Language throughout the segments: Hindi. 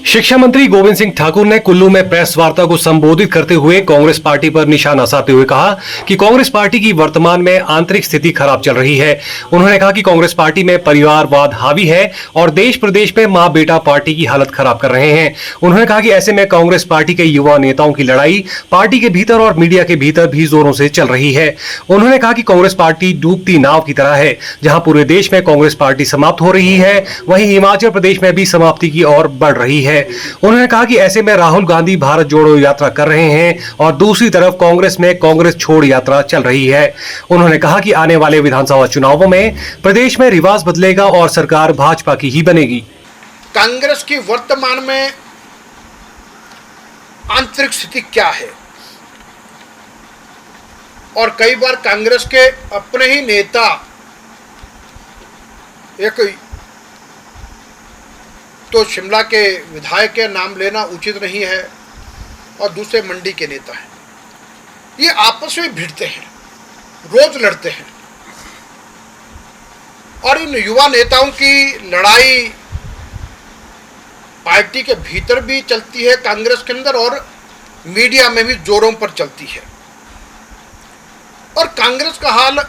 शिक्षा मंत्री गोविंद सिंह ठाकुर ने कुल्लू में प्रेस वार्ता को संबोधित करते हुए कांग्रेस पार्टी पर निशाना साधते हुए कहा कि कांग्रेस पार्टी की वर्तमान में आंतरिक स्थिति खराब चल रही है। उन्होंने कहा कि कांग्रेस पार्टी में परिवारवाद हावी है और देश प्रदेश में मां बेटा पार्टी की हालत खराब कर रहे हैं। उन्होंने कहा कि ऐसे में कांग्रेस पार्टी के युवा नेताओं की लड़ाई पार्टी के भीतर और मीडिया के भीतर भी जोरों से चल रही है। उन्होंने कहा कि कांग्रेस पार्टी डूबती नाव की तरह है। जहां पूरे देश में कांग्रेस पार्टी समाप्त हो रही है, वहीं हिमाचल प्रदेश में भी समाप्ति की ओर बढ़ रही है। उन्होंने कहा कि ऐसे में राहुल गांधी भारत जोड़ो यात्रा कर रहे हैं और दूसरी तरफ कांग्रेस में कांग्रेस छोड़ यात्रा चल रही है। उन्होंने कहा कि आने वाले विधानसभा चुनावों में प्रदेश में रिवाज बदलेगा और सरकार भाजपा की ही बनेगी। कांग्रेस की वर्तमान में आंतरिक स्थिति क्या है और कई बार कांग्रेस के अपने ही नेता, एक तो शिमला के विधायक के नाम लेना उचित नहीं है और दूसरे मंडी के नेता हैं, ये आपस में भिड़ते हैं, रोज लड़ते हैं और इन युवा नेताओं की लड़ाई पार्टी के भीतर भी चलती है कांग्रेस के अंदर और मीडिया में भी जोरों पर चलती है। और कांग्रेस का हाल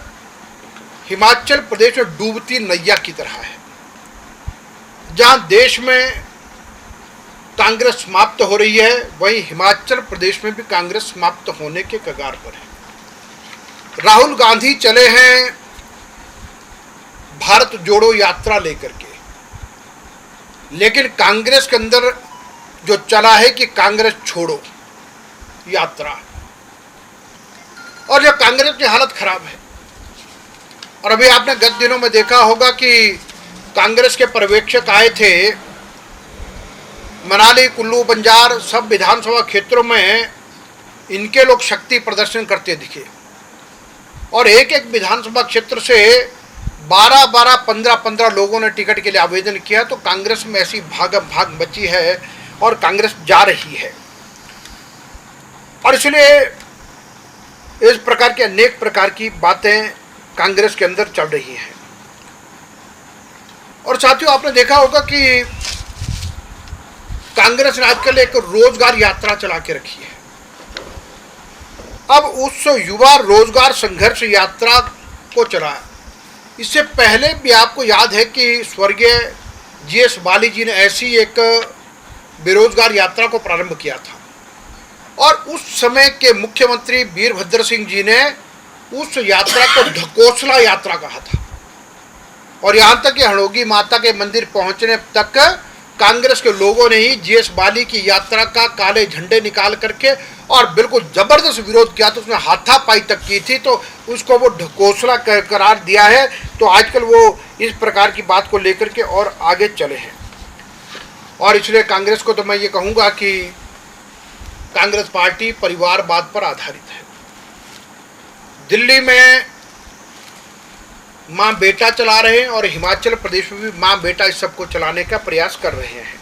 हिमाचल प्रदेश में डूबती नैया की तरह है। जहां देश में कांग्रेस समाप्त हो रही है, वहीं हिमाचल प्रदेश में भी कांग्रेस समाप्त होने के कगार पर है। राहुल गांधी चले हैं भारत जोड़ो यात्रा लेकर के, लेकिन कांग्रेस के अंदर जो चला है कि कांग्रेस छोड़ो यात्रा, और जो कांग्रेस की हालत खराब है। और अभी आपने गत दिनों में देखा होगा कि कांग्रेस के पर्यवेक्षक आए थे, मनाली, कुल्लू, बंजार सब विधानसभा क्षेत्रों में इनके लोग शक्ति प्रदर्शन करते दिखे और एक एक विधानसभा क्षेत्र से 12-12, 15-15 लोगों ने टिकट के लिए आवेदन किया। तो कांग्रेस में ऐसी भागम भाग मची है और कांग्रेस जा रही है। और इसलिए इस प्रकार के अनेक प्रकार की बातें कांग्रेस के अंदर चल रही हैं। और साथियों, आपने देखा होगा कि कांग्रेस ने आजकल एक रोजगार यात्रा चला के रखी है। अब उस युवा रोजगार संघर्ष यात्रा को चला, इससे पहले भी आपको याद है कि स्वर्गीय जीएस बाली जी ने ऐसी एक बेरोजगार यात्रा को प्रारंभ किया था और उस समय के मुख्यमंत्री वीरभद्र सिंह जी ने उस यात्रा को ढकोसला यात्रा कहा था। और यहाँ तक कि हड़ोगी माता के मंदिर पहुँचने तक कांग्रेस के लोगों ने ही जीएस बाली की यात्रा का काले झंडे निकाल करके और बिल्कुल जबरदस्त विरोध किया, तो उसने हाथापाई तक की थी, तो उसको वो ढकोसला करार दिया है। तो आजकल वो इस प्रकार की बात को लेकर के और आगे चले हैं। और इसलिए कांग्रेस को तो मैं ये कहूँगा कि कांग्रेस पार्टी परिवारवाद पर आधारित है। दिल्ली में माँ बेटा चला रहे हैं और हिमाचल प्रदेश में भी माँ बेटा इस सबको चलाने का प्रयास कर रहे हैं।